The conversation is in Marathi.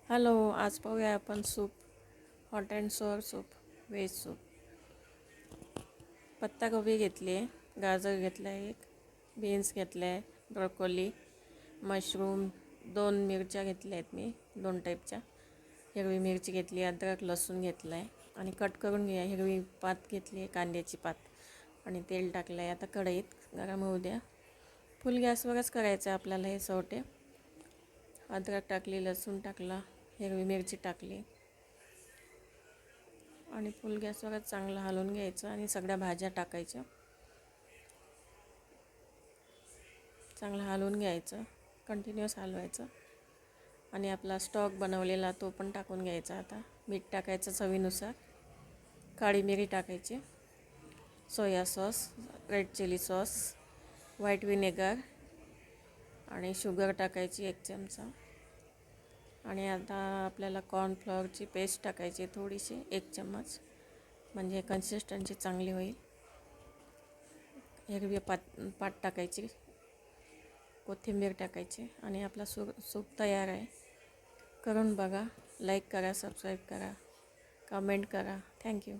हॅलो, आज पाहूया आपण soup, hot and sour soup, veg soup. पत्ताकोबी घेतली आहे, गाजर घेतलं आहे, एक बीन्स घेतलं आहे, ब्रोकोली, मशरूम, 2 मिरच्या घेतल्या आहेत मी, 2 टाईपच्या. हिरवी मिरची घेतली, अद्रक लसूण घेतलं आहे आणि कट करून घ्या. हिरवी पात घेतली आहे, कांद्याची पात, आणि तेल टाकलं आहे. आता कढईत गरम होऊ द्या. फुल गॅसवरच करायचं आहे आपल्याला हे सवटे. अद्रक टाकली, लसूण टाकला, हिरवी मिरची टाकली आणि फुल गॅसवरच चांगलं हलवून घ्यायचं आणि सगळ्या भाज्या टाकायच्या. चांगलं हलवून घ्यायचं, कंटिन्युअस हलवायचं आणि आपला स्टॉक बनवलेला तो पण टाकून घ्यायचा. आता मीठ टाकायचं चवीनुसार, काळी मिरी टाकायची, soya sauce, red chilli sauce, white vinegar आणि शुगर टाकायची 1 चमचा. आणि आता आपल्याला कॉर्नफ्लॉवरची पेस्ट टाकायची थोडीशी, 1 चम्मच, म्हणजे कन्सिस्टन्सी चांगली होईल. हिरवी पात टाकायची, कोथिंबीर टाकायची आणि आपला सूप तयार आहे. करून बघा, लाईक करा, सबस्क्राईब करा, कमेंट करा. थँक्यू.